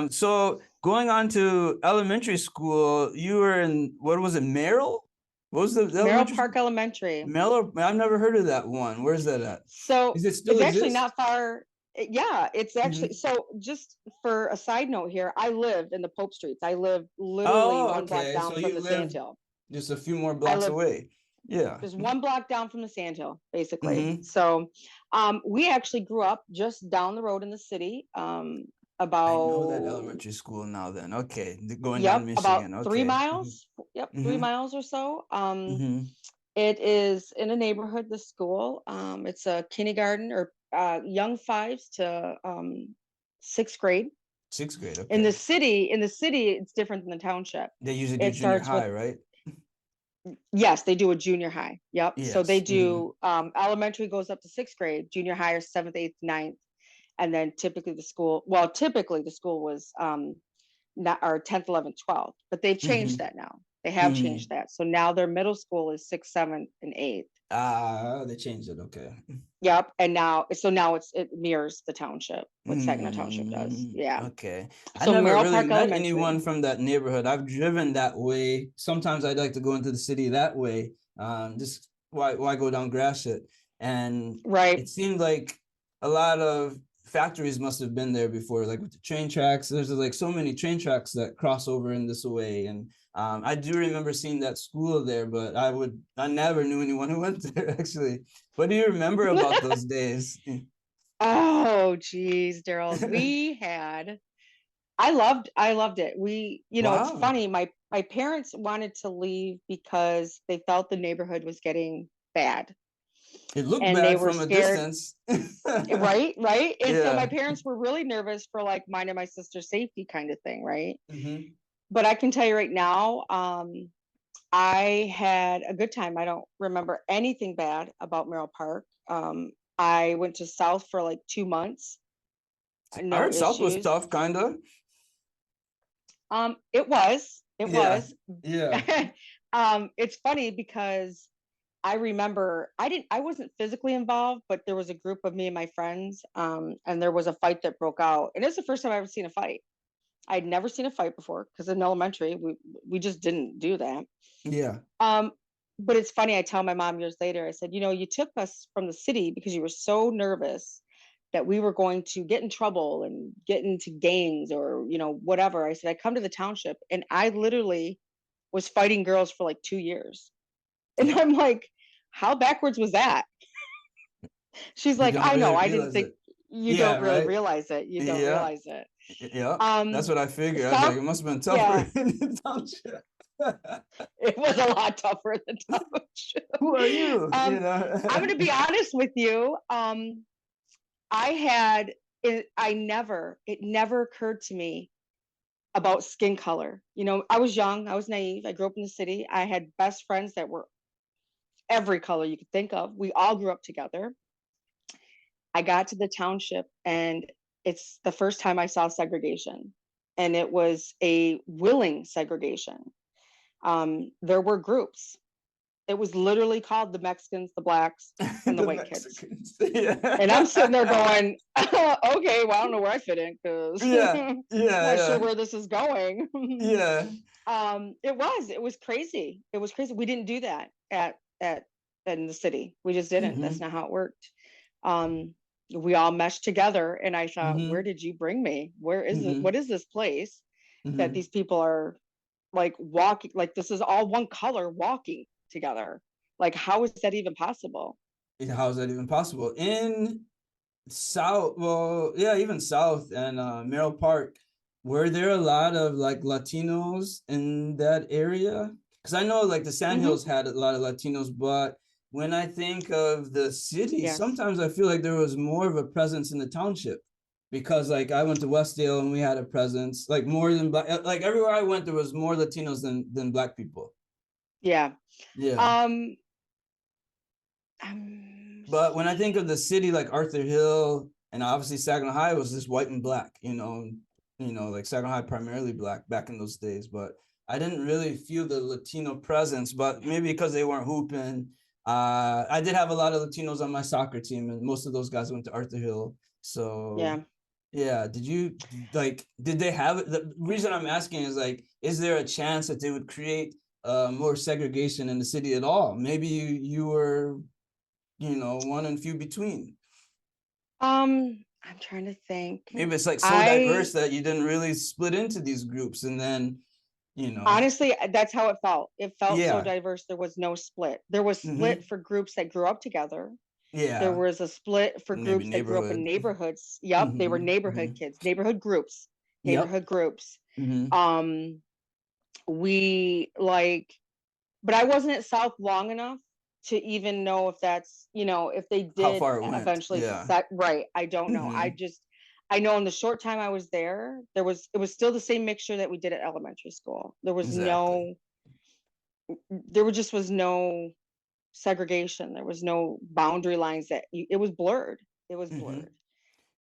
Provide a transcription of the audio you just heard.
So going on to elementary school, you were in, what was it, Merrill? What was the Merrill elementary Park school? Elementary. Merrill? I've never heard of that one. Where's that at? So Is it still it's actually exist? not far. Yeah, it's actually, Hmm. so just for a side note here, I lived in the Pope Streets. I lived literally Oh, one block okay. down So from you the live Sandhill. just a few more I blocks live away. Yeah. just one block down from the Sandhill, basically. Hmm. So we actually grew up just down the road in the city. I know that About, elementary school now then. Okay. Going down yep, about Michigan. three Okay. miles. Yep, three Hmm. miles or so. Hmm. It is in a neighborhood, the school. It's a kindergarten or young fives to sixth grade. Sixth grade. In Okay. the city, it's different than the township. They usually do It junior starts with, high, right? yes, they do a junior high. Yep. So they Yes. Hmm. do elementary goes up to sixth grade, junior high is seventh, eighth, ninth, and then typically the school was not or 10th, 11th, 12th, but they've changed Hmm. that now. They have changed Hmm. that. So now their middle school is sixth, seventh, and eighth. Ah, they changed it. Okay. Yep. And now it mirrors the township, what Saginaw Township does. Mm, Yeah. okay. I So never Merrill really Park met anyone Elementary. from that neighborhood. I've driven that way. Sometimes I'd like to go into the city that way. Just why go down Gratiot? And it Right. seemed like a lot of factories must have been there before, like with the train tracks. There's like so many train tracks that cross over in this way. And I do remember seeing that school there, but I never knew anyone who went there actually. What do you remember about those days? Oh, geez, Daryl. I loved it. It's Wow. funny. My parents wanted to leave because they felt the neighborhood was getting bad It looked and they bad were from a scared. distance. Right, right. And so my Yeah. parents were really nervous for like mine and my sister's safety kind of thing, right? Hmm. But I can tell you right now, I had a good time. I don't remember anything bad about Merrill Park. I went to South for like 2 months, I no heard South was issues. tough, kind of. It Yeah. was. Yeah. It's funny because I remember I wasn't physically involved, but there was a group of me and my friends, and there was a fight that broke out, and it's the first time I ever seen a fight. I'd never seen a fight before because in elementary we just didn't do that. Yeah. Um, but it's funny. I tell my mom years later. I said, you took us from the city because you were so nervous that we were going to get in trouble and get into gangs or whatever. I said I come to the township and I literally was fighting girls for like 2 years, and I'm like, how backwards was that? She's You like, don't I know. really I didn't realize think it. you Yeah, don't really right? realize it. You don't Yeah. realize it. Yeah. That's Um, what I figured. I was like, South, it must have been tougher yeah, in the township. it was a lot tougher than township. Who are you? You Um, I'm know? going to be honest with you. I had it never occurred to me about skin color. I was young, I was naive. I grew up in the city. I had best friends that were every color you could think of. We all grew up together. I got to the township and it's the first time I saw segregation. And it was a willing segregation. There were groups. It was literally called the Mexicans, the blacks, and the The white kids. Mexicans. And I'm sitting there Yeah. going, okay, well, I don't know where I fit in because Yeah. I'm Yeah. not sure Yeah. where this is going. Yeah. It was crazy. It was crazy. We didn't do that at in the city. We just didn't. That's Hmm. not how it worked. Um, we all meshed together, and I thought, where Hmm. did you bring me? Where is it? What Hmm. is this place that Hmm. these people are like walking? Like this is all one color walking together. Like how is that even possible? How is that even possible? In South, well, yeah, even South and Merrill Park, were there a lot of like Latinos in that area? Because I know like the Hmm. Sandhills had a lot of Latinos, but when I think of the city, Yes. sometimes I feel like there was more of a presence in the township. Because like I went to Westdale and we had a presence, like more than black, like everywhere I went, there was more Latinos than black people. Yeah. Yeah. Um, um, But when I think of the city like Arthur Hill and obviously Saginaw High was just white and black, like Saginaw High primarily black back in those days. But I didn't really feel the Latino presence, but maybe because they weren't hooping. I did have a lot of Latinos on my soccer team, and most of those guys went to Arthur Hill. So yeah. Yeah, did they have it? The reason I'm asking is like, is there a chance that they would create more segregation in the city at all? Maybe you were, one and few between. I'm trying to think. Maybe it's like so I diverse that you didn't really split into these groups and then, you know, honestly, that's how it felt. It felt so yeah. diverse. There was no split. There was split Hmm. for groups that grew up together. There Yeah. was a split for Maybe groups that grew up in neighborhood. neighborhoods. Yep, they were Hmm. neighborhood Hmm. kids, neighborhood groups, Yep. neighborhood groups. Hmm. Um, we like, but I wasn't at South long enough to even know if that's, if they How did far it went. eventually Yeah. set right. I don't know. Hmm. I know in the short time I was there, it was still the same mixture that we did at elementary school. Exactly. There just was no segregation. There was no boundary lines it was blurred. It was Hmm. blurred.